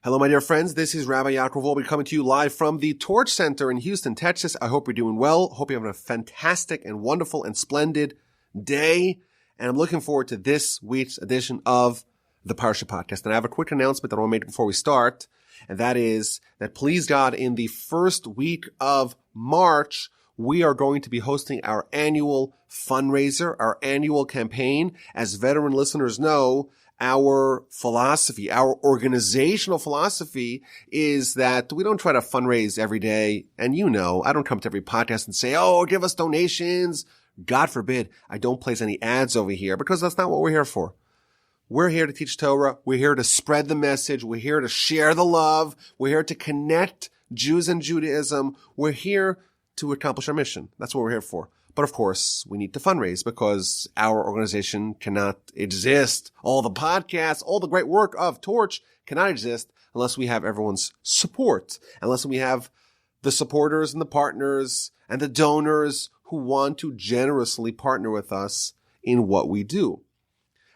Hello, my dear friends. This is Rabbi Yaakov Wolbe coming to you live from the Torch Center in Houston, Texas. I hope you're doing well. Hope you're having a fantastic and wonderful and splendid day. And I'm looking forward to this week's edition of the Parsha Podcast. And I have a quick announcement that I want to make before we start. And that is that, please God, in the first week of March, we are going to be hosting our annual fundraiser, our annual campaign. As veteran listeners know, our philosophy, our organizational philosophy is that we don't try to fundraise every day. And you know, I don't come to every podcast and say, oh, give us donations. God forbid I don't place any ads over here, because that's not what we're here for. We're here to teach Torah. We're here to spread the message. We're here to share the love. We're here to connect Jews and Judaism. We're here to accomplish our mission. That's what we're here for. But of course, we need to fundraise because our organization cannot exist. All the podcasts, all the great work of Torch cannot exist unless we have everyone's support, unless we have the supporters and the partners and the donors who want to generously partner with us in what we do.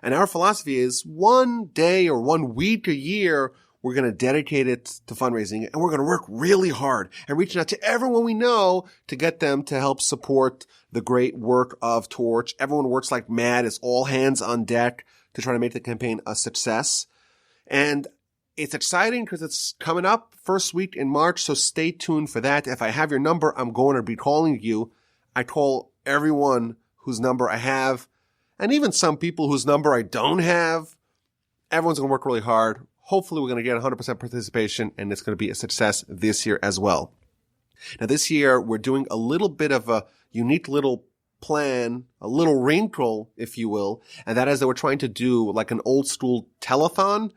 And our philosophy is one day or 1 week a year, we're going to dedicate it to fundraising, and we're going to work really hard and reaching out to everyone we know to get them to help support the great work of Torch. Everyone works like mad. It's all hands on deck to try to make the campaign a success. And it's exciting because it's coming up first week in March, so stay tuned for that. If I have your number, I'm going to be calling you. I call everyone whose number I have, and even some people whose number I don't have. Everyone's going to work really hard. Hopefully we're going to get 100% participation, and it's going to be a success this year as well. Now, this year, we're doing a little bit of a unique little plan, a little wrinkle, if you will, and that is that we're trying to do like an old school telethon,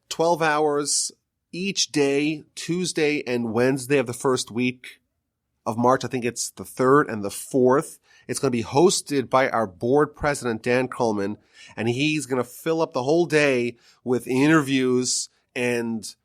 12 hours each day, Tuesday and Wednesday of the first week of March. I think it's the 3rd and the 4th. It's going to be hosted by our board president, Dan Coleman, and he's going to fill up the whole day with interviews and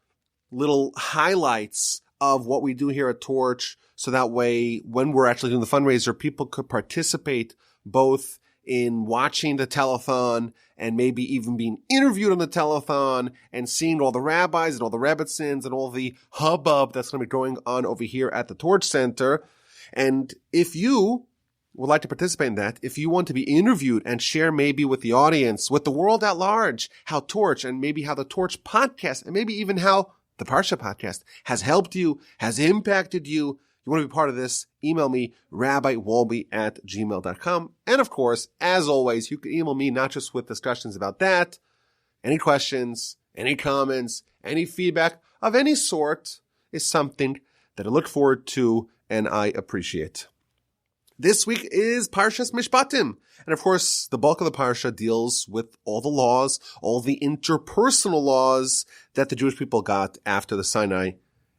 little highlights of what we do here at Torch, so that way when we're actually doing the fundraiser, people could participate both in watching the telethon and maybe even being interviewed on the telethon and seeing all the rabbis and all the rebbitzins and all the hubbub that's going to be going on over here at the Torch Center. And if you would like to participate in that, if you want to be interviewed and share maybe with the audience, with the world at large, how Torch and maybe how the Torch Podcast and maybe even how the Parsha Podcast has helped you, has impacted you, you want to be part of this, email me, rabbiwolbe@gmail.com. And of course, as always, you can email me not just with discussions about that, any questions, any comments, any feedback of any sort is something that I look forward to and I appreciate. This week is Parshas Mishpatim. And of course, the bulk of the Parsha deals with all the laws, all the interpersonal laws that the Jewish people got after the Sinai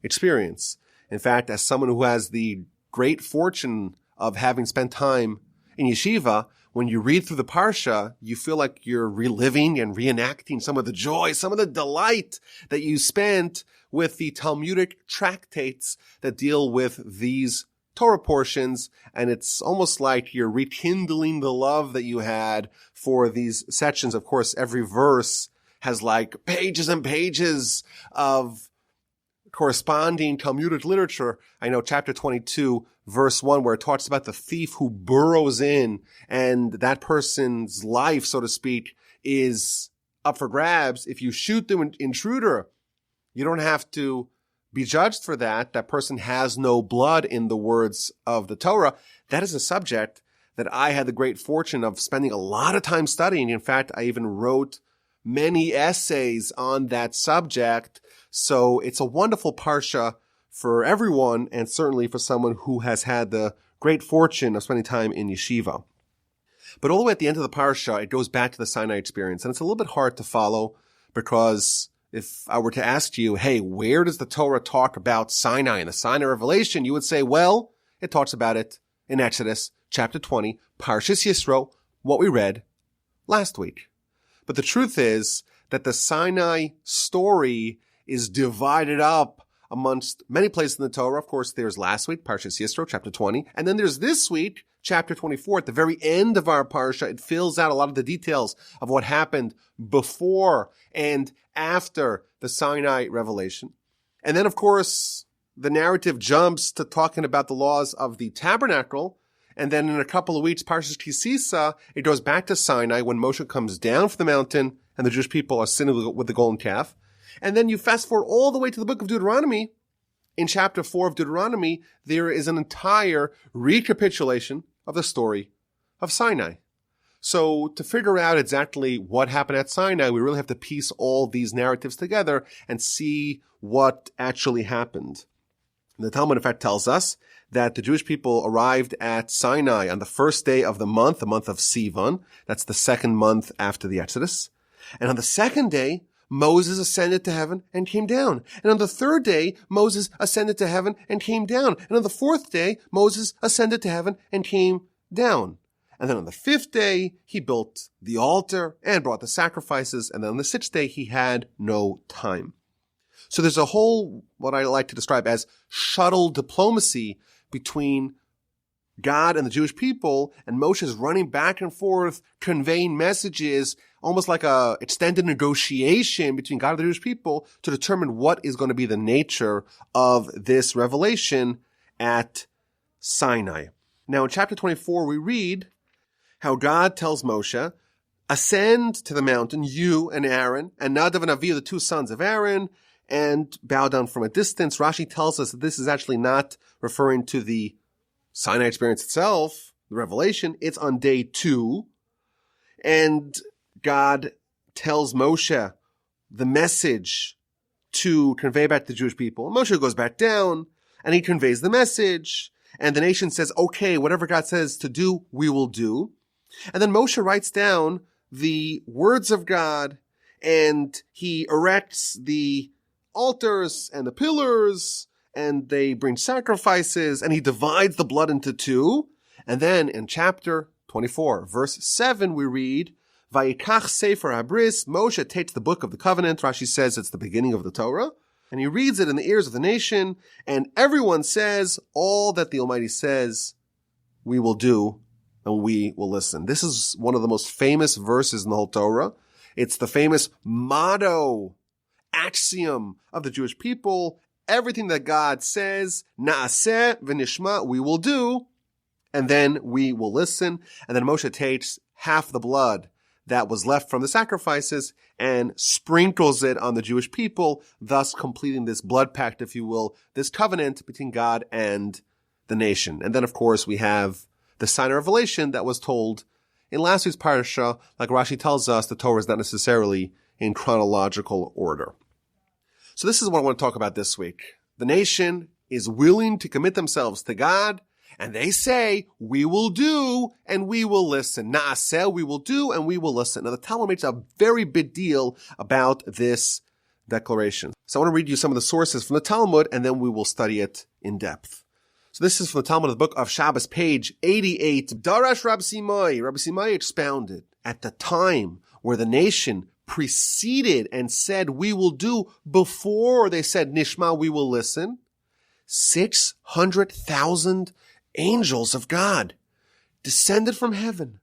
experience. In fact, as someone who has the great fortune of having spent time in yeshiva, when you read through the Parsha, you feel like you're reliving and reenacting some of the joy, some of the delight that you spent with the Talmudic tractates that deal with these Torah portions, and it's almost like you're rekindling the love that you had for these sections. Of course, every verse has like pages and pages of corresponding Talmudic literature. I know chapter 22, verse 1, where it talks about the thief who burrows in, and that person's life, so to speak, is up for grabs. If you shoot the intruder, you don't have to be judged for that. That person has no blood, in the words of the Torah. That is a subject that I had the great fortune of spending a lot of time studying. In fact, I even wrote many essays on that subject. So it's a wonderful Parsha for everyone, and certainly for someone who has had the great fortune of spending time in yeshiva. But all the way at the end of the Parsha, it goes back to the Sinai experience. And it's a little bit hard to follow, because if I were to ask you, hey, where does the Torah talk about Sinai and the Sinai revelation? You would say, well, it talks about it in Exodus chapter 20, Parshas Yisro, what we read last week. But the truth is that the Sinai story is divided up amongst many places in the Torah. Of course, there's last week, Parshas Yisro, chapter 20. And then there's this week, chapter 24. At the very end of our Parsha, it fills out a lot of the details of what happened before and after the Sinai revelation. And then, of course, the narrative jumps to talking about the laws of the tabernacle. And then in a couple of weeks, Parsha Kisisa, it goes back to Sinai when Moshe comes down from the mountain and the Jewish people are sinning with the golden calf. And then you fast forward all the way to the book of Deuteronomy. In chapter 4 of Deuteronomy, there is an entire recapitulation of the story of Sinai. So to figure out exactly what happened at Sinai, we really have to piece all these narratives together and see what actually happened. The Talmud, in fact, tells us that the Jewish people arrived at Sinai on the first day of the month of Sivan. That's the second month after the Exodus. And on the second day, Moses ascended to heaven and came down. And on the third day, Moses ascended to heaven and came down. And on the fourth day, Moses ascended to heaven and came down. And then on the fifth day, he built the altar and brought the sacrifices. And then on the sixth day, he had no time. So there's a whole, what I like to describe as shuttle diplomacy between God and the Jewish people, and Moshe is running back and forth, conveying messages, almost like a extended negotiation between God and the Jewish people to determine what is going to be the nature of this revelation at Sinai. Now in chapter 24, we read how God tells Moshe, ascend to the mountain, you and Aaron, and Nadav and Avihu, the two sons of Aaron, and bow down from a distance. Rashi tells us that this is actually not referring to the Sinai experience itself, the revelation. It's on day 2. And God tells Moshe the message to convey back to the Jewish people. Moshe goes back down and he conveys the message. And the nation says, okay, whatever God says to do, we will do. And then Moshe writes down the words of God and he erects the altars and the pillars, and they bring sacrifices, and he divides the blood into 2. And then in chapter 24, verse 7, we read, Vayikach Sefer Habris, Moshe takes the book of the covenant. Rashi says it's the beginning of the Torah, and he reads it in the ears of the nation, and everyone says, all that the Almighty says, we will do, and we will listen. This is one of the most famous verses in the whole Torah. It's the famous motto, axiom of the Jewish people. Everything that God says, na'aseh v'nishma, we will do, and then we will listen. And then Moshe takes half the blood that was left from the sacrifices and sprinkles it on the Jewish people, thus completing this blood pact, if you will, this covenant between God and the nation. And then, of course, we have the Sinai revelation that was told in last week's Parsha. Like Rashi tells us, the Torah is not necessarily in chronological order. So this is what I want to talk about this week. The nation is willing to commit themselves to God, and they say, we will do, and we will listen. Na'aseh, we will do, and we will listen. Now the Talmud makes a very big deal about this declaration. So I want to read you some of the sources from the Talmud, and then we will study it in depth. So this is from the Talmud of the book of Shabbos, page 88. Darash Rabbi Sinai. Rabbi Sinai expounded at the time where the nation preceded and said, we will do, before they said, Nishma, we will listen. 600,000 angels of God descended from heaven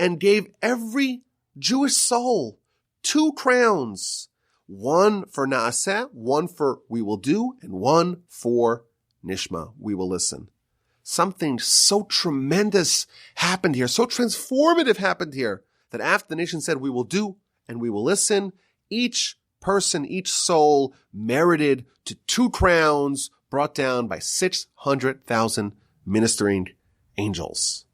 and gave every Jewish soul 2 crowns, one for Naaseh, one for we will do, and one for Nishma, we will listen. Something so tremendous happened here, so transformative happened here, that after the nation said we will do and we will listen, each person, each soul merited to 2 crowns brought down by 600,000 ministering angels.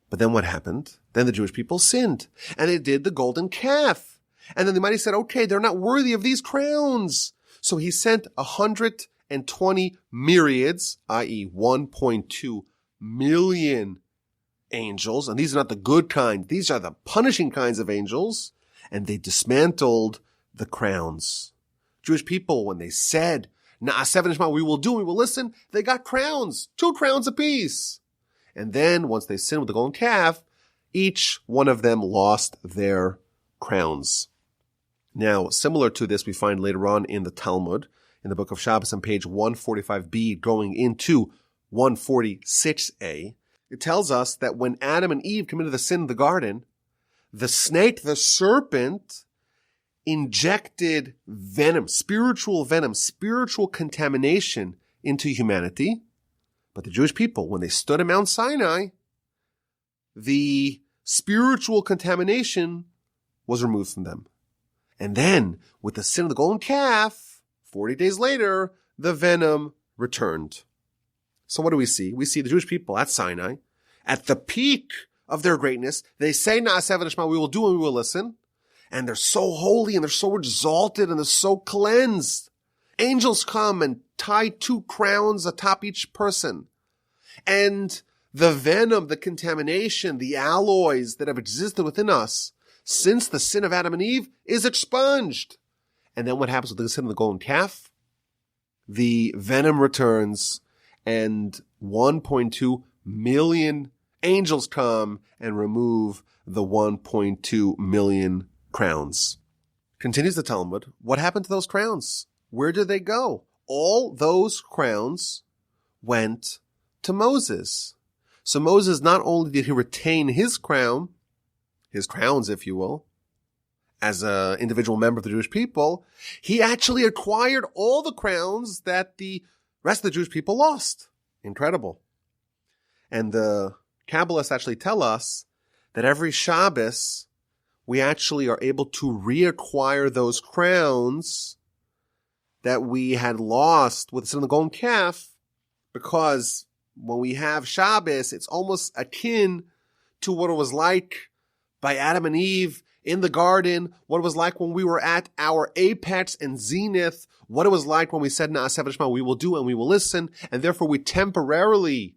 But then what happened? Then the Jewish people sinned, and they did the golden calf. And then the Almighty said, okay, they're not worthy of these crowns. So he sent 120 myriads, i.e. 1.2 million angels. And these are not the good kind. These are the punishing kinds of angels. And they dismantled the crowns. Jewish people, when they said, Na'aseh v'nishma, we will do, we will listen, they got crowns, 2 crowns apiece. And then, once they sinned with the golden calf, each one of them lost their crowns. Now, similar to this, we find later on in the Talmud, in the book of Shabbos on page 145b, going into 146a, it tells us that when Adam and Eve committed the sin in the garden, the snake, the serpent, injected venom, spiritual contamination into humanity. But the Jewish people, when they stood at Mount Sinai, the spiritual contamination was removed from them. And then, with the sin of the golden calf, 40 days later, the venom returned. So what do we see? We see the Jewish people at Sinai, at the peak of their greatness. They say, Na'aseh v'nishma, we will do and we will listen. And they're so holy and they're so exalted and they're so cleansed. Angels come and tie 2 crowns atop each person. And the venom, the contamination, the alloys that have existed within us since the sin of Adam and Eve is expunged. And then what happens with the sin of the golden calf? The venom returns and 1.2 million angels come and remove the 1.2 million crowns. Continues the Talmud. What happened to those crowns? Where did they go? All those crowns went to Moses. So Moses, not only did he retain his crowns, if you will, as an individual member of the Jewish people, he actually acquired all the crowns that the rest of the Jewish people lost. Incredible. And the Kabbalists actually tell us that every Shabbos, we actually are able to reacquire those crowns that we had lost with the sin of the golden calf, because when we have Shabbos, it's almost akin to what it was like by Adam and Eve in the garden, what it was like when we were at our apex and zenith, what it was like when we said, Na'aseh v'nishma, we will do and we will listen, and therefore we temporarily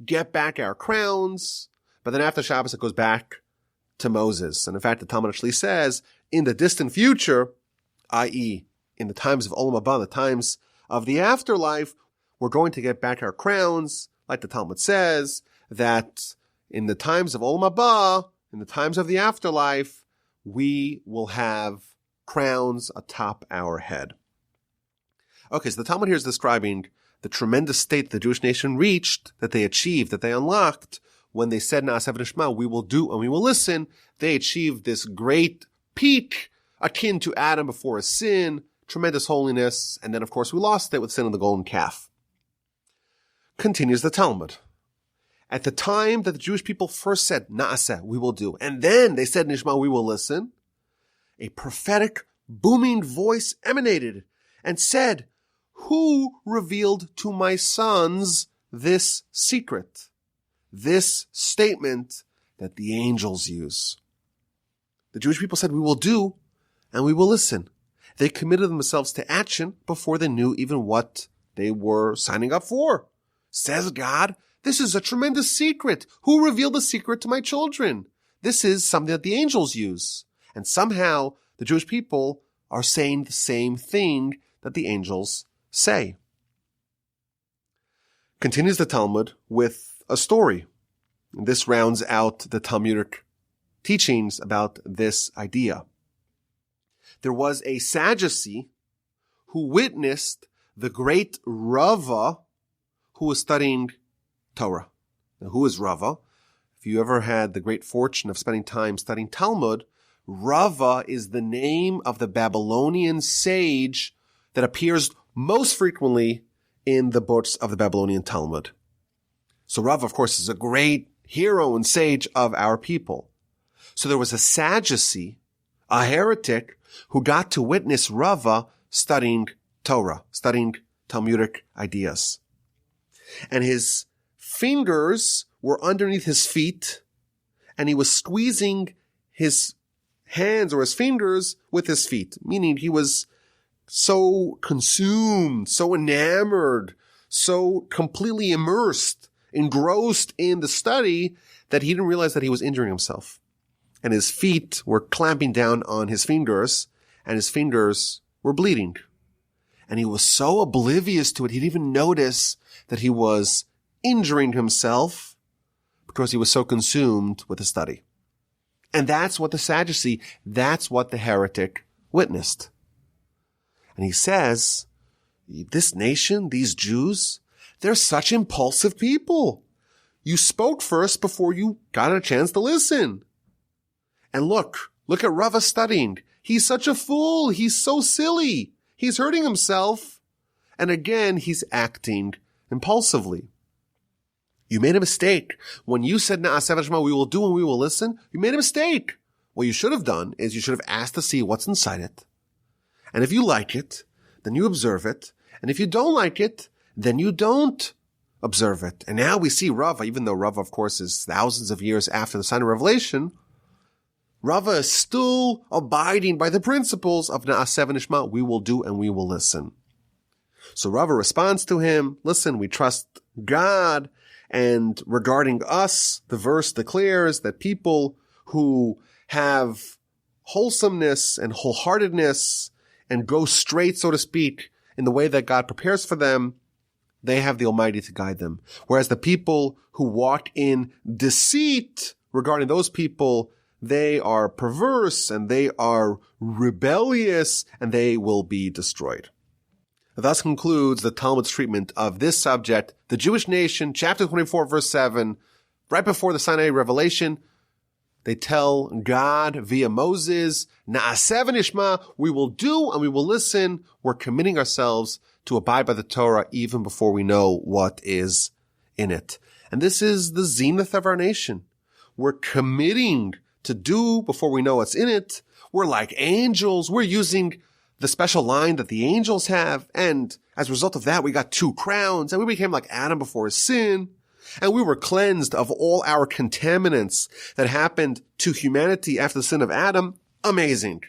get back our crowns, but then after Shabbos it goes back to Moses. And in fact, the Talmud actually says, in the distant future, i.e., in the times of Olam Haba, the times of the afterlife, we're going to get back our crowns, like the Talmud says, that in the times of Olam Haba, in the times of the afterlife, we will have crowns atop our head. Okay, so the Talmud here is describing the tremendous state the Jewish nation reached, that they achieved, that they unlocked, when they said, Na'aseh v'nishma, we will do and we will listen. They achieved this great peak, akin to Adam before his sin, tremendous holiness, and then of course we lost it with sin of the golden calf. Continues the Talmud. At the time that the Jewish people first said, Na'aseh, we will do, and then they said, Nishma, we will listen, a prophetic, booming voice emanated and said, who revealed to my sons this secret, this statement that the angels use? The Jewish people said, we will do and we will listen. They committed themselves to action before they knew even what they were signing up for. Says God, this is a tremendous secret. Who revealed the secret to my children? This is something that the angels use. And somehow the Jewish people are saying the same thing that the angels say. Continues the Talmud with a story. And this rounds out the Talmudic teachings about this idea. There was a Sadducee who witnessed the great Rava who was studying Torah. Now, who is Rava? If you ever had the great fortune of spending time studying Talmud, Rava is the name of the Babylonian sage that appears most frequently in the books of the Babylonian Talmud. So Rava, of course, is a great hero and sage of our people. So there was a Sadducee, a heretic, who got to witness Rava studying Torah, studying Talmudic ideas. And his fingers were underneath his feet, and he was squeezing his hands or his fingers with his feet, meaning he was so consumed, so enamored, so completely immersed, engrossed in the study that he didn't realize that he was injuring himself. And his feet were clamping down on his fingers, and his fingers were bleeding. And he was so oblivious to it, he didn't even notice that he was injuring himself because he was so consumed with the study. And that's what the Sadducee, that's what the heretic witnessed. And he says, this nation, these Jews, they're such impulsive people. You spoke first before you got a chance to listen. And look at Rava studying. He's such a fool. He's so silly. He's hurting himself. And again, he's acting impulsively. You made a mistake. When you said, Na'aseh v'nishma, we will do and we will listen, you made a mistake. What you should have done is you should have asked to see what's inside it. And if you like it, then you observe it. And if you don't like it, then you don't observe it. And now we see Rava, even though Rava, of course, is thousands of years after the Sinai revelation, Rava is still abiding by the principles of Na'aseh v'nishma, we will do and we will listen. So Rava responds to him, listen, we trust God, and regarding us, the verse declares that people who have wholesomeness and wholeheartedness and go straight, so to speak, in the way that God prepares for them, they have the Almighty to guide them. Whereas the people who walk in deceit, regarding those people, they are perverse and they are rebellious and they will be destroyed. Thus concludes the Talmud's treatment of this subject, the Jewish nation, chapter 24, verse 7, right before the Sinai revelation. They tell God via Moses, Na'aseh v'nishma, we will do and we will listen. We're committing ourselves to abide by the Torah even before we know what is in it. And this is the zenith of our nation. We're committing to do before we know what's in it. We're like angels. We're using the special line that the angels have. And as a result of that, we got 2 crowns and we became like Adam before his sin. And we were cleansed of all our contaminants that happened to humanity after the sin of Adam. Amazing.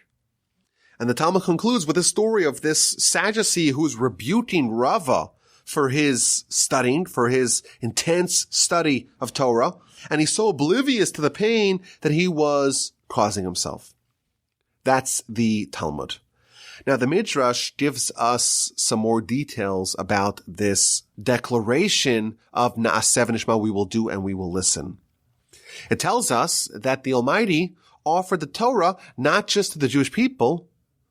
And the Talmud concludes with the story of this Sadducee who's rebuking Rava for his studying, for his intense study of Torah. And he's so oblivious to the pain that he was causing himself. That's the Talmud. Now, the Midrash gives us some more details about this declaration of Na'aseh v'nishma, we will do and we will listen. It tells us that the Almighty offered the Torah not just to the Jewish people,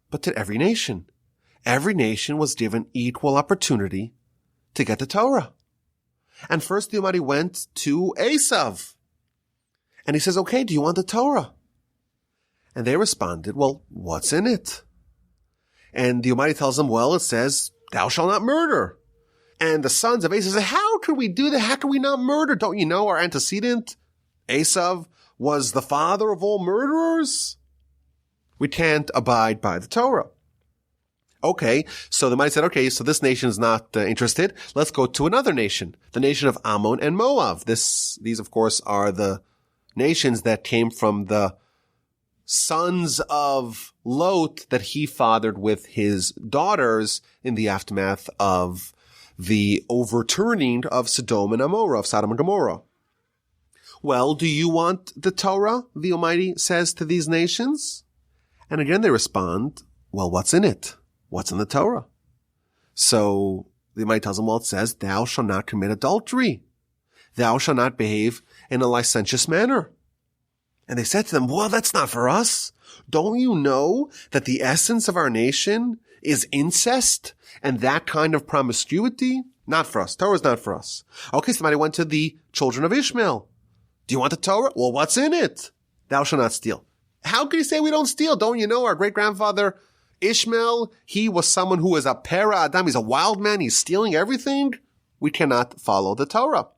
but to every nation. Every nation was given equal opportunity to get the Torah. And first the Almighty went to Esav. And he says, okay, do you want the Torah? And they responded, well, what's in it? And the Almighty tells them, well, it says, thou shalt not murder. And the sons of Esav say, how could we do that? How can we not murder? Don't you know our antecedent, Esav, was the father of all murderers? We can't abide by the Torah. Okay, so the Almighty said, okay, so this nation is not interested. Let's go to another nation, the nation of Ammon and Moab. These, of course, are the nations that came from the sons of Lot that he fathered with his daughters in the aftermath of the overturning of Sodom and Amorah, of Sodom and Gomorrah. Well, do you want the Torah? The Almighty says to these nations. And again they respond, well, what's in it? What's in the Torah? So the Almighty tells them, well, it says, thou shalt not commit adultery. Thou shalt not behave in a licentious manner. And they said to them, well, that's not for us. Don't you know that the essence of our nation is incest and that kind of promiscuity? Not for us. Torah is not for us. Okay, somebody went to the children of Ishmael. Do you want the Torah? Well, what's in it? Thou shalt not steal. How can you say we don't steal? Don't you know our great-grandfather Ishmael, he was someone who was a para Adam. He's a wild man. He's stealing everything. We cannot follow the Torah.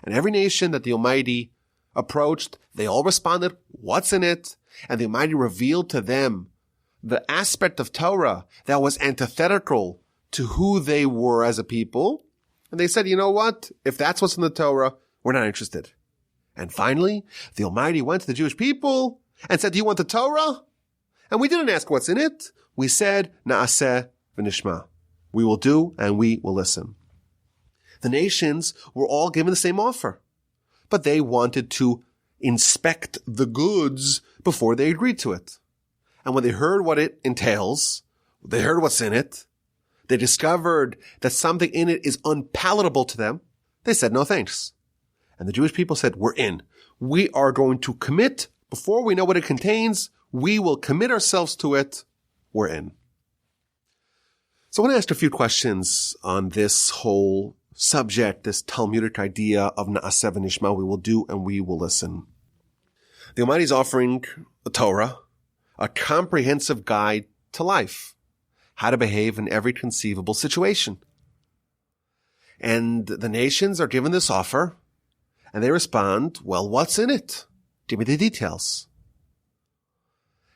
And every nation that the Almighty approached, they all responded, what's in it? And the Almighty revealed to them the aspect of Torah that was antithetical to who they were as a people. And they said, you know what? If that's what's in the Torah, we're not interested. And finally, the Almighty went to the Jewish people and said, do you want the Torah? And we didn't ask what's in it. We said, Na'aseh v'nishma. We will do and we will listen. The nations were all given the same offer, but they wanted to inspect the goods before they agreed to it. And when they heard what it entails, they heard what's in it, they discovered that something in it is unpalatable to them, they said no thanks. And the Jewish people said, we're in. We are going to commit before we know what it contains. We will commit ourselves to it. We're in. So I want to ask a few questions on this whole subject, this Talmudic idea of Na'aseh v'nishma, we will do and we will listen. The Almighty is offering a Torah, a comprehensive guide to life, how to behave in every conceivable situation. And the nations are given this offer, and they respond, well, what's in it? Give me the details.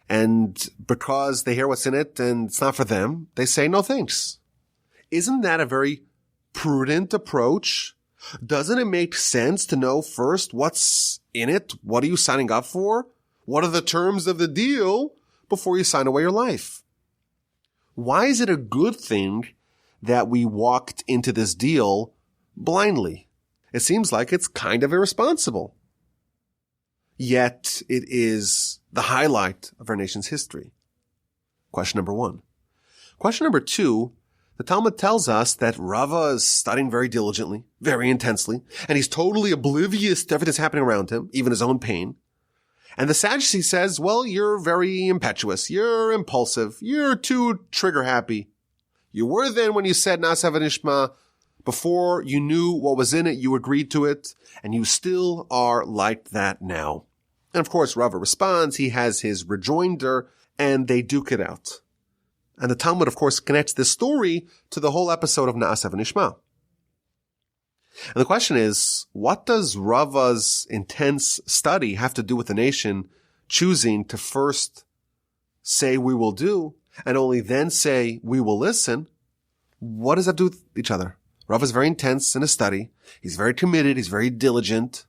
And because they hear what's in it and it's not for them, they say no thanks. Isn't that a very prudent approach? Doesn't it make sense to know first what's in it? What are you signing up for? What are the terms of the deal before you sign away your life? Why is it a good thing that we walked into this deal blindly? It seems like it's kind of irresponsible. Yet it is the highlight of our nation's history. Question number 1. Question number 2, the Talmud tells us that Rava is studying very diligently, very intensely, and he's totally oblivious to everything that's happening around him, even his own pain. And the Sadducee says, well, you're very impetuous, you're impulsive, you're too trigger happy. You were then when you said Na'aseh v'nishma. Before you knew what was in it, you agreed to it, and you still are like that now. And of course, Rava responds, he has his rejoinder, and they duke it out. And the Talmud, of course, connects this story to the whole episode of Na'aseh v'nishma. And the question is, what does Rava's intense study have to do with the nation choosing to first say we will do, and only then say we will listen? What does that do with each other? Rava is very intense in his study. He's very committed. He's very diligent.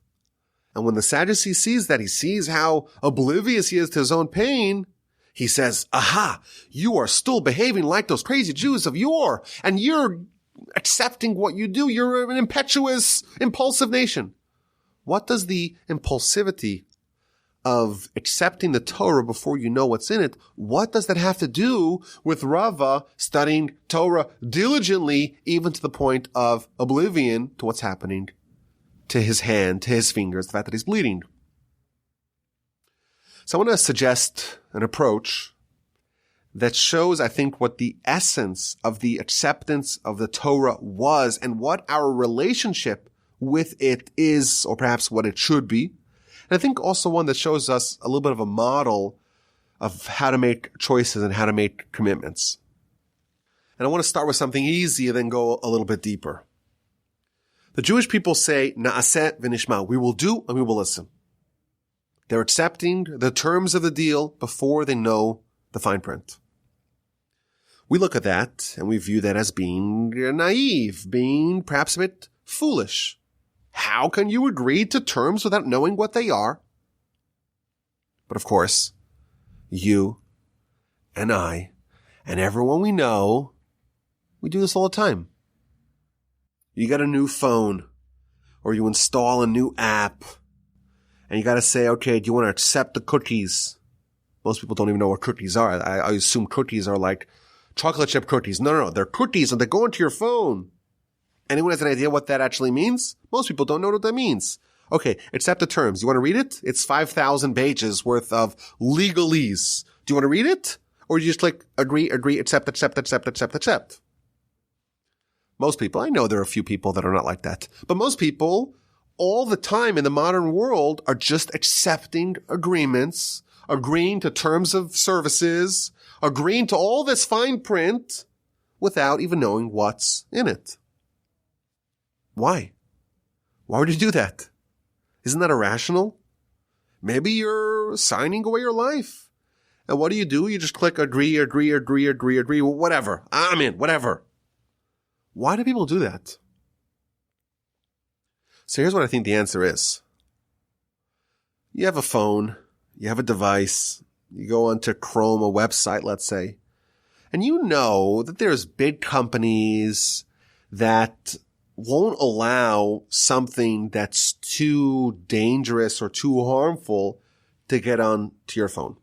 And when the Sadducee sees that, he sees how oblivious he is to his own pain, he says, aha, you are still behaving like those crazy Jews of yore, and you're accepting what you do. You're an impetuous, impulsive nation. What does the impulsivity of accepting the Torah before you know what's in it, what does that have to do with Rava studying Torah diligently, even to the point of oblivion to what's happening to his hand, to his fingers, the fact that he's bleeding? So I want to suggest an approach that shows, I think, what the essence of the acceptance of the Torah was and what our relationship with it is, or perhaps what it should be. And I think also one that shows us a little bit of a model of how to make choices and how to make commitments. And I want to start with something easy and then go a little bit deeper. The Jewish people say, Na'aseh v'nishma, we will do and we will listen. They're accepting the terms of the deal before they know the fine print. We look at that and we view that as being naive, being perhaps a bit foolish. How can you agree to terms without knowing what they are? But of course, you and I and everyone we know, we do this all the time. You get a new phone or you install a new app and you got to say, okay, do you want to accept the cookies? Most people don't even know what cookies are. I assume cookies are like chocolate chip cookies. No. They're cookies and they go into your phone. Anyone has an idea what that actually means? Most people don't know what that means. Okay, accept the terms. You want to read it? It's 5,000 pages worth of legalese. Do you want to read it? Or you just click agree, accept. Most people, I know there are a few people that are not like that, but most people all the time in the modern world are just accepting agreements, agreeing to terms of services, agreeing to all this fine print without even knowing what's in it. Why? Why would you do that? Isn't that irrational? Maybe you're signing away your life. And what do? You just click agree, whatever. I'm in, whatever. Why do people do that? So here's what I think the answer is. You have a phone, you have a device, you go onto Chrome, a website, let's say, and you know that there's big companies that won't allow something that's too dangerous or too harmful to get onto your phone.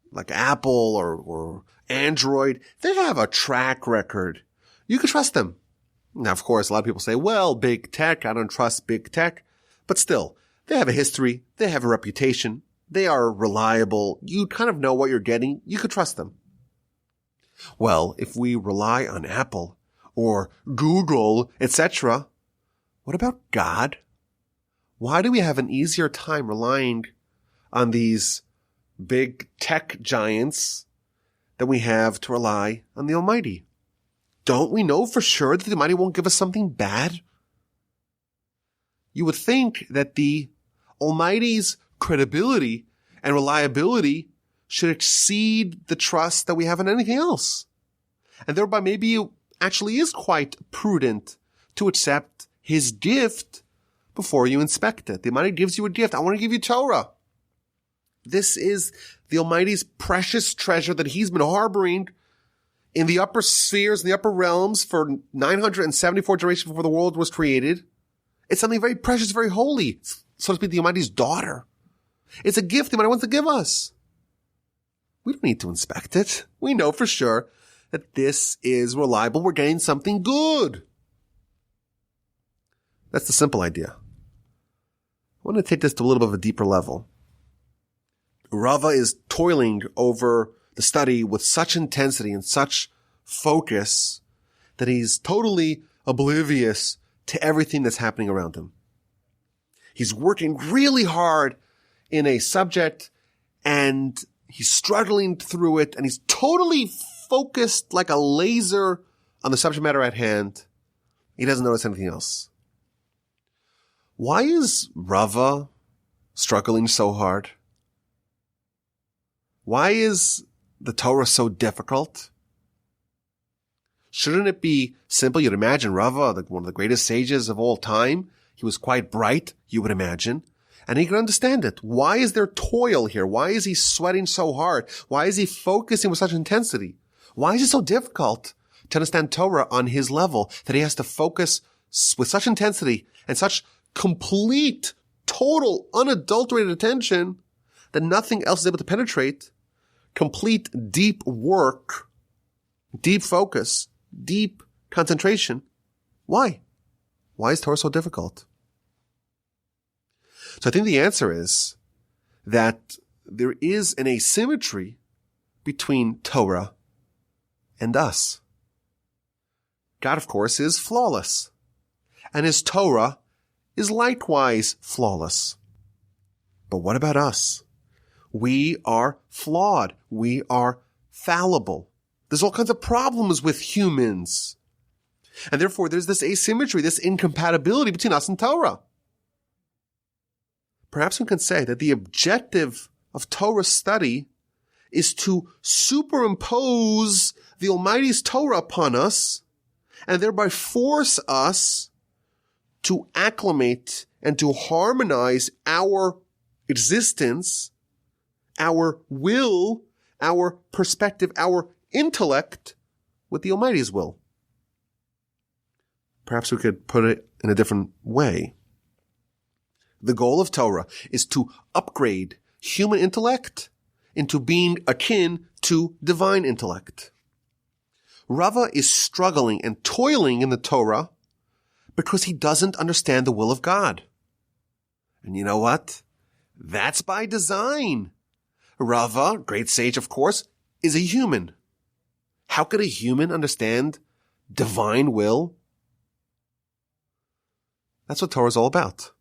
Like Apple or Android, they have a track record. You can trust them. Now, of course, a lot of people say, well, big tech, I don't trust big tech. But still, they have a history, they have a reputation, they are reliable, you kind of know what you're getting, you could trust them. Well, if we rely on Apple or Google, etc., what about God? Why do we have an easier time relying on these big tech giants that we have to rely on the Almighty? Don't we know for sure that the Almighty won't give us something bad? You would think that the Almighty's credibility and reliability should exceed the trust that we have in anything else. And thereby maybe it actually is quite prudent to accept his gift before you inspect it. The Almighty gives you a gift. I want to give you Torah. This is the Almighty's precious treasure that he's been harboring in the upper spheres, in the upper realms for 974 generations before the world was created. It's something very precious, very holy. So to speak, the Almighty's daughter. It's a gift the Almighty wants to give us. We don't need to inspect it. We know for sure that this is reliable. We're getting something good. That's the simple idea. I want to take this to a little bit of a deeper level. Rava is toiling over the study with such intensity and such focus that he's totally oblivious to everything that's happening around him. He's working really hard in a subject and he's struggling through it and he's totally focused like a laser on the subject matter at hand. He doesn't notice anything else. Why is Rava struggling so hard? Why is the Torah so difficult? Shouldn't it be simple? You'd imagine Rava, one of the greatest sages of all time. He was quite bright, you would imagine. And he could understand it. Why is there toil here? Why is he sweating so hard? Why is he focusing with such intensity? Why is it so difficult to understand Torah on his level that he has to focus with such intensity and such complete, total, unadulterated attention that nothing else is able to penetrate? Complete deep work, deep focus, deep concentration. Why? Why is Torah so difficult? So I think the answer is that there is an asymmetry between Torah and us. God, of course, is flawless, and his Torah is likewise flawless. But what about us? We are flawed. We are fallible. There's all kinds of problems with humans. And therefore, there's this asymmetry, this incompatibility between us and Torah. Perhaps we can say that the objective of Torah study is to superimpose the Almighty's Torah upon us and thereby force us to acclimate and to harmonize our existence, our will, our perspective, our intellect with the Almighty's will. Perhaps we could put it in a different way. The goal of Torah is to upgrade human intellect into being akin to divine intellect. Rava is struggling and toiling in the Torah because he doesn't understand the will of God. And you know what? That's by design. Rava, great sage of course, is a human. How could a human understand divine will? That's what Torah is all about.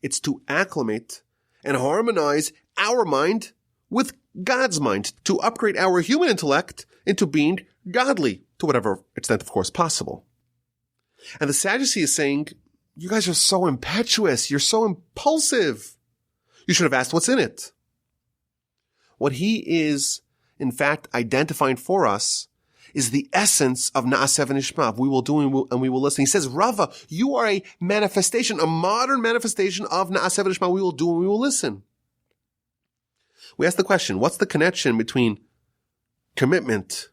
It's to acclimate and harmonize our mind with God's mind, to upgrade our human intellect into being godly, to whatever extent, of course, possible. And the Sadducee is saying, you guys are so impetuous, you're so impulsive. You should have asked what's in it. What he is, in fact, identifying for us is the essence of Na'aseh v'nishma. We will do and we will listen. He says, Rava, you are a manifestation, a modern manifestation of Na'aseh v'nishma. We will do and we will listen. We ask the question, what's the connection between commitment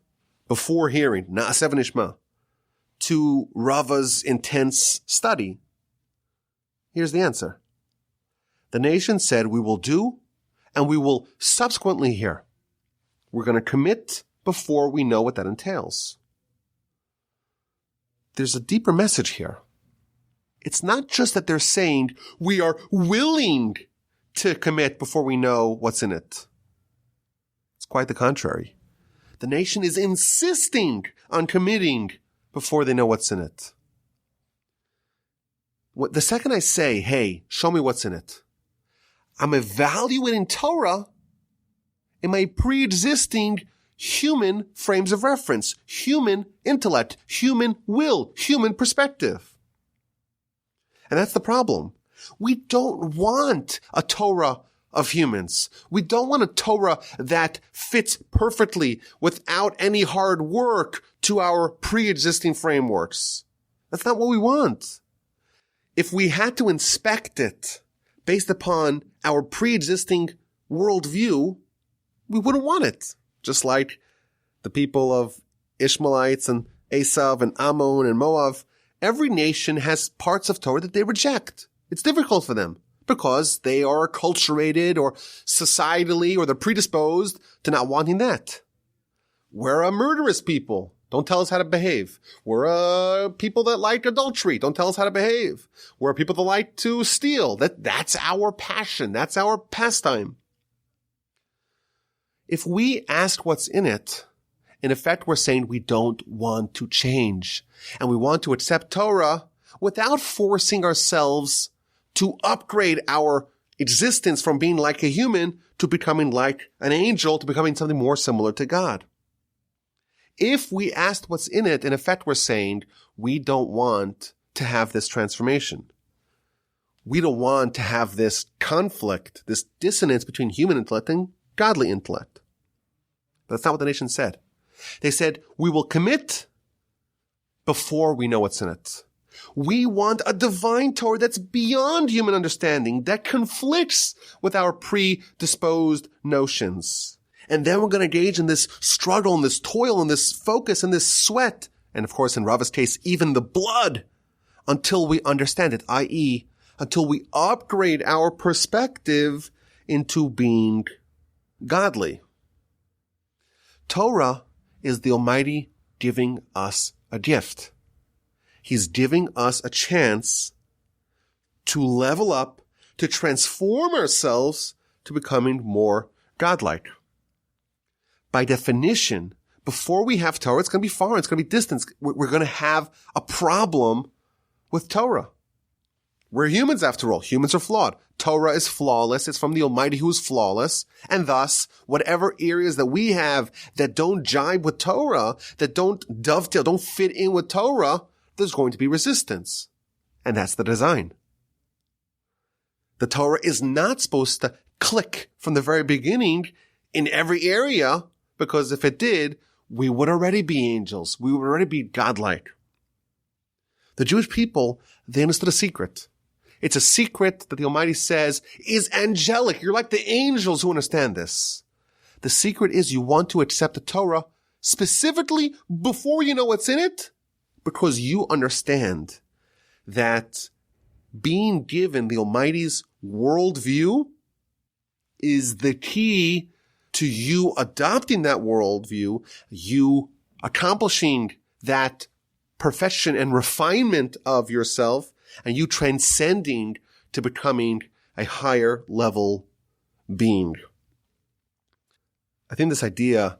before hearing, Na'aseh v'nishma, to Rava's intense study? Here's the answer. The nation said, we will do and we will subsequently hear. We're going to commit before we know what that entails. There's a deeper message here. It's not just that they're saying we are willing to commit before we know what's in it. It's quite the contrary. The nation is insisting on committing before they know what's in it. The second I say, hey, show me what's in it, I'm evaluating Torah in my pre-existing human frames of reference, human intellect, human will, human perspective. And that's the problem. We don't want a Torah of humans. We don't want a Torah that fits perfectly without any hard work to our pre-existing frameworks. That's not what we want. If we had to inspect it based upon our pre-existing worldview, we wouldn't want it. Just like the people of Ishmaelites and Esav and Ammon and Moab, every nation has parts of Torah that they reject. It's difficult for them because they are acculturated or societally or they're predisposed to not wanting that. We're a murderous people. Don't tell us how to behave. We're people that like adultery. Don't tell us how to behave. We're people that like to steal. That's our passion. That's our pastime. If we ask what's in it, in effect, we're saying we don't want to change. And we want to accept Torah without forcing ourselves to upgrade our existence from being like a human to becoming like an angel, to becoming something more similar to God. If we asked what's in it, in effect, we're saying we don't want to have this transformation. We don't want to have this conflict, this dissonance between human intellect and godly intellect. But that's not what the nation said. They said, we will commit before we know what's in it. We want a divine Torah that's beyond human understanding, that conflicts with our predisposed notions. And then we're going to engage in this struggle and this toil and this focus and this sweat. And of course, in Rava's case, even the blood until we understand it, i.e., until we upgrade our perspective into being godly. Torah is the Almighty giving us a gift. He's giving us a chance to level up, to transform ourselves to becoming more godlike. By definition, before we have Torah, it's going to be foreign, it's going to be distant. We're going to have a problem with Torah. We're humans after all. Humans are flawed. Torah is flawless. It's from the Almighty who is flawless. And thus, whatever areas that we have that don't jibe with Torah, that don't dovetail, don't fit in with Torah, there's going to be resistance. And that's the design. The Torah is not supposed to click from the very beginning in every area, because if it did, we would already be angels. We would already be godlike. The Jewish people, they understood a secret. It's a secret that the Almighty says is angelic. You're like the angels who understand this. The secret is you want to accept the Torah specifically before you know what's in it, because you understand that being given the Almighty's worldview is the key to you adopting that worldview, you accomplishing that perfection and refinement of yourself, and you transcending to becoming a higher level being. I think this idea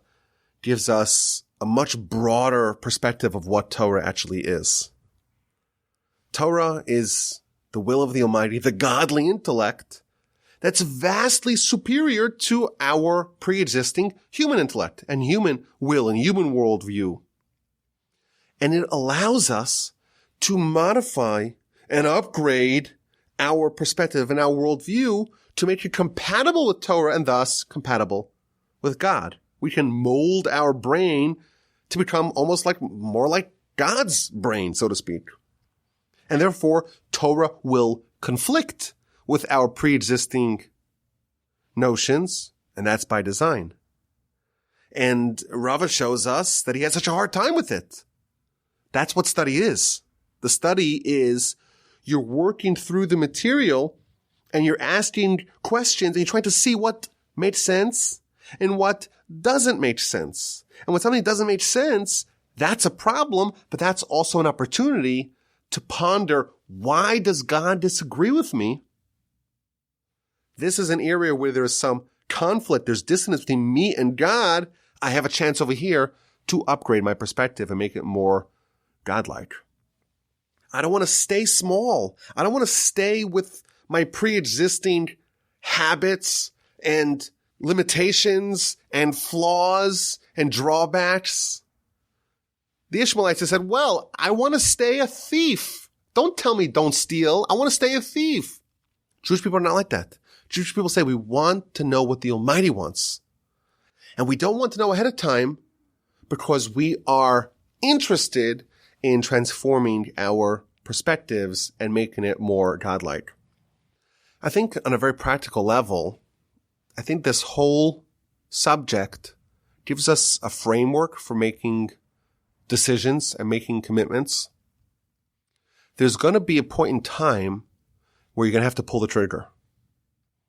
gives us a much broader perspective of what Torah actually is. Torah is the will of the Almighty, the godly intellect that's vastly superior to our pre-existing human intellect and human will and human worldview. And it allows us to modify and upgrade our perspective and our worldview to make it compatible with Torah and thus compatible with God. We can mold our brain to become almost more like God's brain, so to speak. And therefore, Torah will conflict with our pre-existing notions, and that's by design. And Rava shows us that he had such a hard time with it. That's what study is. The study is you're working through the material and you're asking questions and you're trying to see what makes sense and what doesn't make sense. And when something doesn't make sense, that's a problem, but that's also an opportunity to ponder, why does God disagree with me? This is an area where there's some conflict, there's dissonance between me and God. I have a chance over here to upgrade my perspective and make it more godlike. I don't want to stay small. I don't want to stay with my pre-existing habits and limitations and flaws and drawbacks. The Ishmaelites said, well, I want to stay a thief. Don't tell me don't steal. I want to stay a thief. Jewish people are not like that. Jewish people say we want to know what the Almighty wants. And we don't want to know ahead of time because we are interested in transforming our perspectives and making it more godlike. I think on a very practical level, I think this whole subject gives us a framework for making decisions and making commitments. There's going to be a point in time where you're going to have to pull the trigger.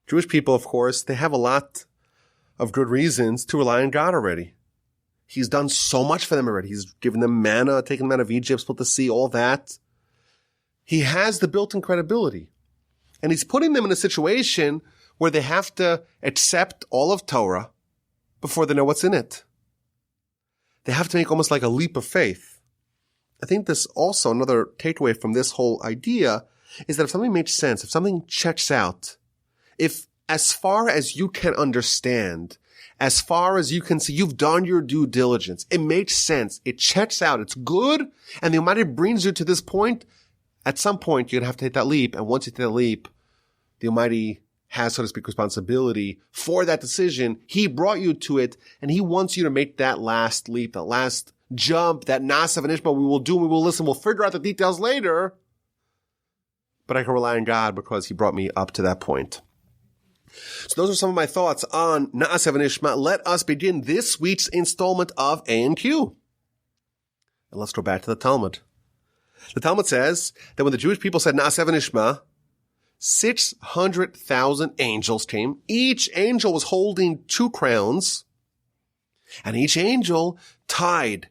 Jewish people, of course, they have a lot of good reasons to rely on God already. He's done so much for them already. He's given them manna, taken them out of Egypt, split the sea, all that. He has the built-in credibility. And he's putting them in a situation where they have to accept all of Torah before they know what's in it. They have to make almost like a leap of faith. I think this also, another takeaway from this whole idea, is that if something makes sense, if something checks out, if as far as you can understand, as far as you can see, you've done your due diligence, it makes sense, it checks out, it's good, and the Almighty brings you to this point, at some point you're going to have to take that leap, and once you take that leap, the Almighty has, so to speak, responsibility for that decision. He brought you to it, and He wants you to make that last leap, that last jump, that Nasav and Ishmael. We will do, we will listen, we'll figure out the details later. But I can rely on God because He brought me up to that point. So those are some of my thoughts on Naaseh and Ishmael. Let us begin this week's installment of A&Q. And let's go back to the Talmud. The Talmud says that when the Jewish people said Naaseh and Ishmael, 600,000 angels came. Each angel was holding 2 crowns, and each angel tied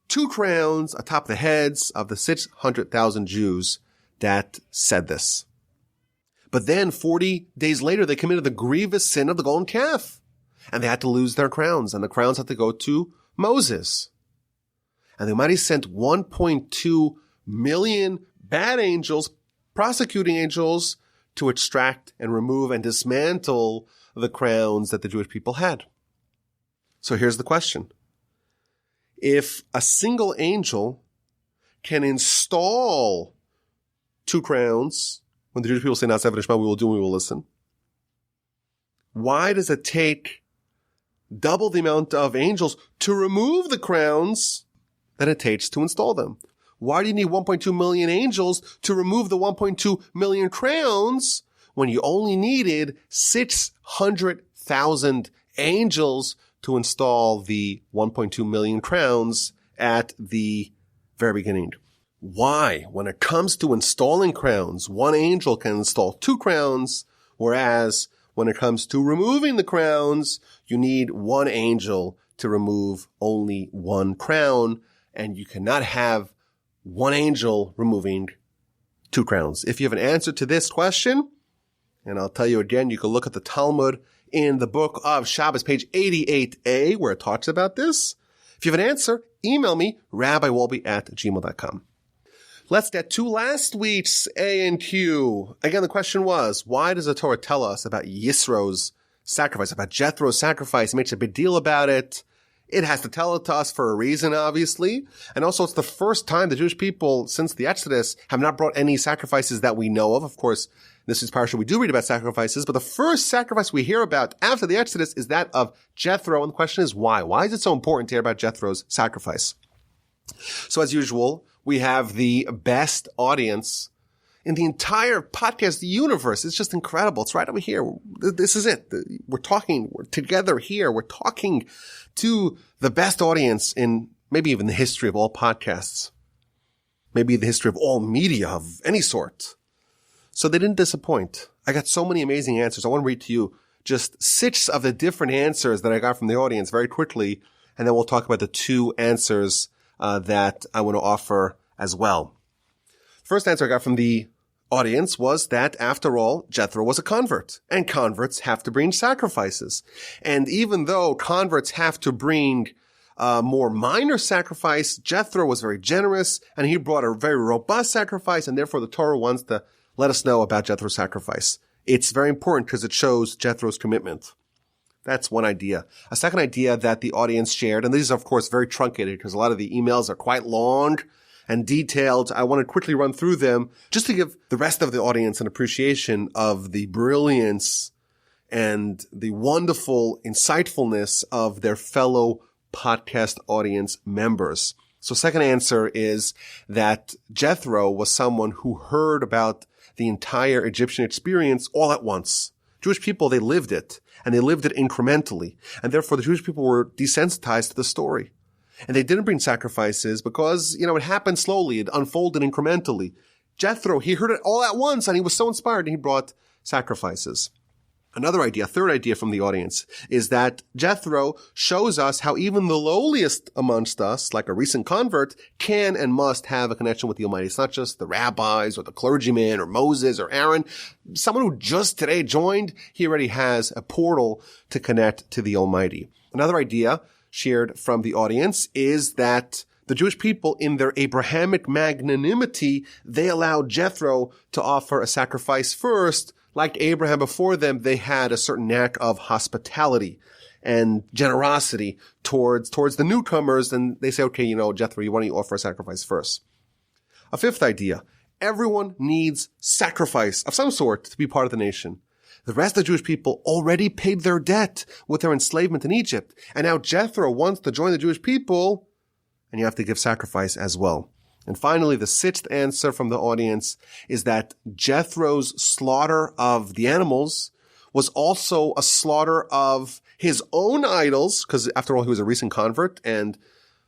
2 crowns atop the heads of the 600,000 Jews that said this. But then 40 days later, they committed the grievous sin of the golden calf, and they had to lose their crowns, and the crowns had to go to Moses. And the Almighty sent 1.2 million bad angels, prosecuting angels, to extract and remove and dismantle the crowns that the Jewish people had. So here's the question. If a single angel can install 2 crowns, when the Jewish people say, Naaseh and Ishmael, we will do and we will listen, why does it take double the amount of angels to remove the crowns that it takes to install them? Why do you need 1.2 million angels to remove the 1.2 million crowns when you only needed 600,000 angels to install the 1.2 million crowns at the very beginning? Why, when it comes to installing crowns, 1 angel can install 2 crowns, whereas when it comes to removing the crowns, you need 1 angel to remove only 1 crown, and you cannot have 1 angel removing 2 crowns. If you have an answer to this question, and I'll tell you again, you can look at the Talmud in the book of Shabbos, page 88a, where it talks about this. If you have an answer, email me, rabbiwolbe@gmail.com. Let's get to last week's A&Q. Again, the question was, why does the Torah tell us about Yisro's sacrifice, about Jethro's sacrifice? It makes a big deal about it. It has to tell it to us for a reason, obviously. And also, it's the first time the Jewish people, since the Exodus, have not brought any sacrifices that we know of. Of course, this is Parsha, we do read about sacrifices, but the first sacrifice we hear about after the Exodus is that of Jethro. And the question is, why? Why is it so important to hear about Jethro's sacrifice? So as usual, we have the best audience in the entire podcast universe. It's just incredible. It's right over here. This is it. We're together here. We're talking to the best audience in maybe even the history of all podcasts, maybe the history of all media of any sort. So they didn't disappoint. I got so many amazing answers. I want to read to you just 6 of the different answers that I got from the audience very quickly, and then we'll talk about the 2 answers that I want to offer as well. First answer I got from the audience was that, after all, Jethro was a convert, and converts have to bring sacrifices. And even though converts have to bring more minor sacrifice, Jethro was very generous, and he brought a very robust sacrifice, and therefore the Torah wants to let us know about Jethro's sacrifice. It's very important because it shows Jethro's commitment. That's one idea. A second idea that the audience shared, and these are, of course, very truncated because a lot of the emails are quite long and detailed. I want to quickly run through them just to give the rest of the audience an appreciation of the brilliance and the wonderful insightfulness of their fellow podcast audience members. So second answer is that Jethro was someone who heard about the entire Egyptian experience all at once. Jewish people, they lived it, and they lived it incrementally. And therefore, the Jewish people were desensitized to the story. And they didn't bring sacrifices because, it happened slowly. It unfolded incrementally. Jethro, he heard it all at once, and he was so inspired, and he brought sacrifices. Another idea, third idea from the audience, is that Jethro shows us how even the lowliest amongst us, like a recent convert, can and must have a connection with the Almighty. It's not just the rabbis or the clergyman or Moses or Aaron. Someone who just today joined, he already has a portal to connect to the Almighty. Another idea shared from the audience is that the Jewish people, in their Abrahamic magnanimity, they allowed Jethro to offer a sacrifice first. Like Abraham before them, they had a certain knack of hospitality and generosity towards the newcomers. And they say, okay, Jethro, why don't you offer a sacrifice first? A fifth idea, everyone needs sacrifice of some sort to be part of the nation. The rest of the Jewish people already paid their debt with their enslavement in Egypt. And now Jethro wants to join the Jewish people, and you have to give sacrifice as well. And finally, the sixth answer from the audience is that Jethro's slaughter of the animals was also a slaughter of his own idols, because after all, he was a recent convert, and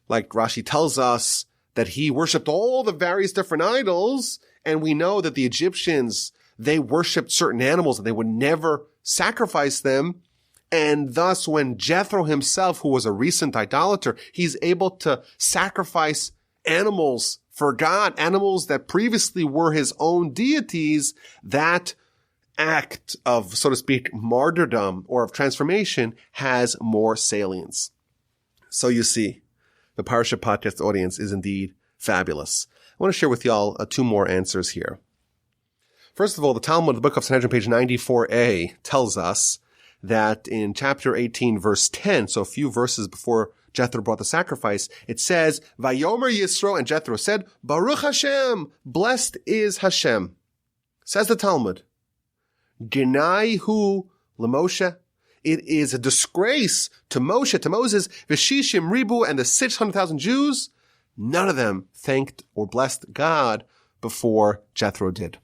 like Rashi tells us that he worshipped all the various different idols, and we know that the Egyptians, they worshipped certain animals and they would never sacrifice them. And thus, when Jethro himself, who was a recent idolater, he's able to sacrifice animals for God, animals that previously were his own deities, that act of, so to speak, martyrdom or of transformation has more salience. So you see, the Parsha Podcast audience is indeed fabulous. I want to share with y'all two more answers here. First of all, the Talmud, the book of Sanhedrin, page 94a, tells us that in chapter 18, verse 10, so a few verses before Jethro brought the sacrifice, it says, Vayomer Yisro, and Jethro said, Baruch Hashem, blessed is Hashem. Says the Talmud, Genai hu l'Moshe, it is a disgrace to Moshe, to Moses, V'shishim ribu, and the 600,000 Jews, none of them thanked or blessed God before Jethro did.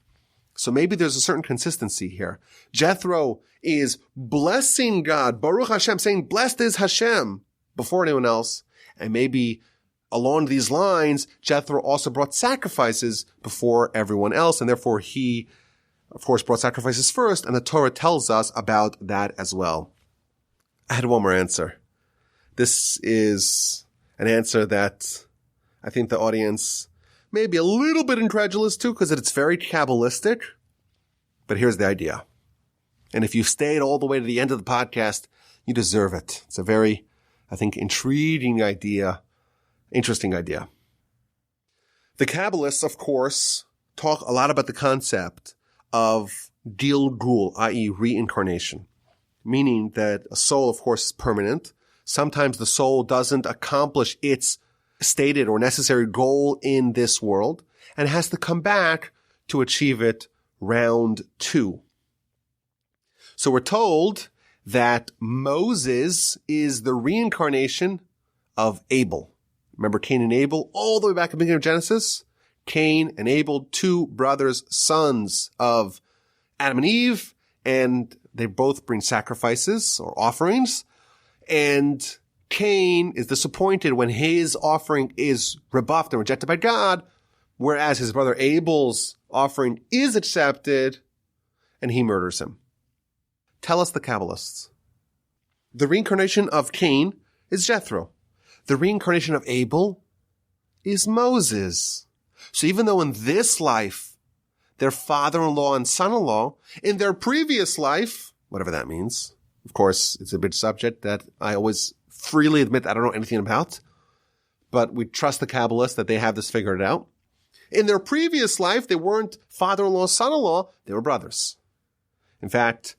So maybe there's a certain consistency here. Jethro is blessing God, Baruch Hashem, saying, blessed is Hashem, before anyone else. And maybe along these lines, Jethro also brought sacrifices before everyone else. And therefore he, of course, brought sacrifices first. And the Torah tells us about that as well. I had one more answer. This is an answer that I think the audience may be a little bit incredulous to, because it's very Kabbalistic. But here's the idea. And if you stayed all the way to the end of the podcast, you deserve it. It's a very, I think, intriguing idea, interesting idea. The Kabbalists, of course, talk a lot about the concept of Gilgul, i.e. reincarnation, meaning that a soul, of course, is permanent. Sometimes the soul doesn't accomplish its stated or necessary goal in this world and has to come back to achieve it round two. So we're told that Moses is the reincarnation of Abel. Remember Cain and Abel? All the way back at the beginning of Genesis, Cain and Abel, two brothers, sons of Adam and Eve, and they both bring sacrifices or offerings. And Cain is disappointed when his offering is rebuffed and rejected by God, whereas his brother Abel's offering is accepted, and he murders him. Tell us the Kabbalists. The reincarnation of Cain is Jethro. The reincarnation of Abel is Moses. So even though in this life, their father-in-law and son-in-law, in their previous life, whatever that means, of course, it's a big subject that I always freely admit I don't know anything about, but we trust the Kabbalists that they have this figured out. In their previous life, they weren't father-in-law, son-in-law, they were brothers. In fact,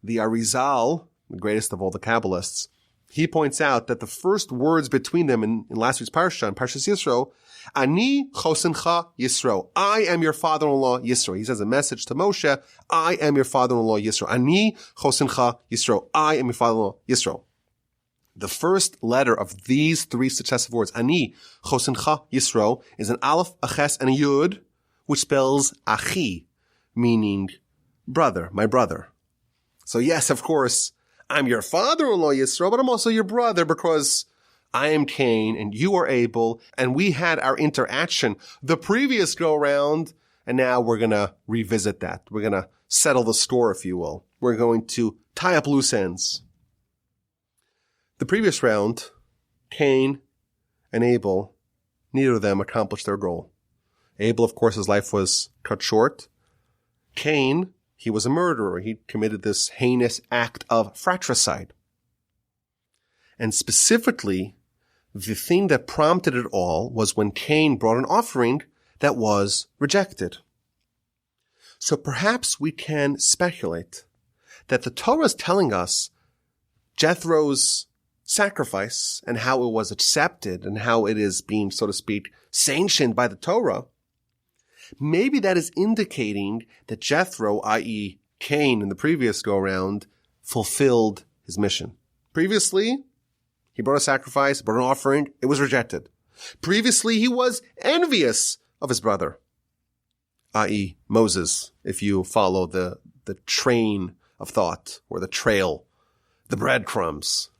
the Arizal, the greatest of all the Kabbalists, he points out that the first words between them in last week's Parsha, in Parsha Yisro, Ani chosencha Yisro. I am your father-in-law Yisro. He says a message to Moshe, I am your father-in-law Yisro. Ani chosencha Yisro. I am your father-in-law Yisro. The first letter of these three successive words, Ani chosencha Yisro, is an aleph, a ches, and a yud, which spells achi, meaning brother, my brother. So yes, of course, I'm your father-in-law Yisro, but I'm also your brother because I am Cain and you are Abel, and we had our interaction the previous go-round, and now we're going to revisit that. We're going to settle the score, if you will. We're going to tie up loose ends. The previous round, Cain and Abel, neither of them accomplished their goal. Abel, of course, his life was cut short. Cain, he was a murderer. He committed this heinous act of fratricide. And specifically, the thing that prompted it all was when Cain brought an offering that was rejected. So perhaps we can speculate that the Torah is telling us Jethro's sacrifice and how it was accepted and how it is being, so to speak, sanctioned by the Torah. Maybe that is indicating that Jethro, i.e. Cain in the previous go-around, fulfilled his mission. Previously, he brought a sacrifice, brought an offering, it was rejected. Previously, he was envious of his brother, i.e. Moses, if you follow the train of thought, or the trail, the breadcrumbs.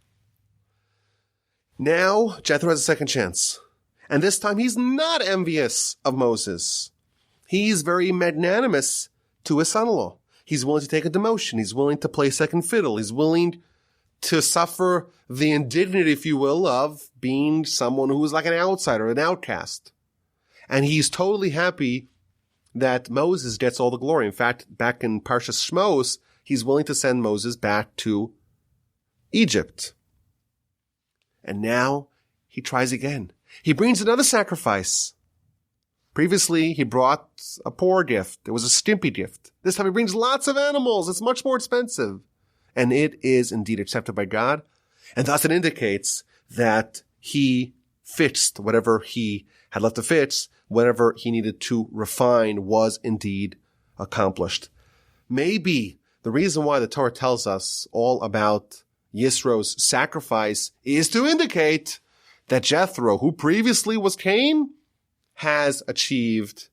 Now, Jethro has a second chance. And this time, he's not envious of Moses. He's very magnanimous to his son-in-law. He's willing to take a demotion. He's willing to play second fiddle. He's willing to suffer the indignity, if you will, of being someone who is like an outsider, an outcast. And he's totally happy that Moses gets all the glory. In fact, back in Parsha Shmos, he's willing to send Moses back to Egypt. And now he tries again. He brings another sacrifice. Previously, he brought a poor gift. It was a skimpy gift. This time he brings lots of animals. It's much more expensive. And it is indeed accepted by God. And thus it indicates that he fixed whatever he had left to fix, whatever he needed to refine was indeed accomplished. Maybe the reason why the Torah tells us all about Yisro's sacrifice is to indicate that Jethro, who previously was Cain, has achieved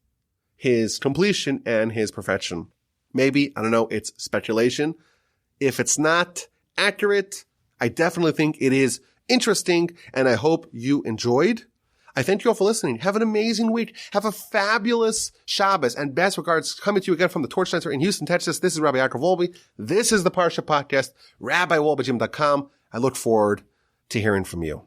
his completion and his perfection. Maybe, I don't know, it's speculation. If it's not accurate, I definitely think it is interesting, and I hope you enjoyed. I thank you all for listening. Have an amazing week. Have a fabulous Shabbos, and best regards coming to you again from the Torch Center in Houston, Texas. This is Rabbi Yaakov Wolbe. This is the Parsha Podcast, RabbiWolbe.com. I look forward to hearing from you.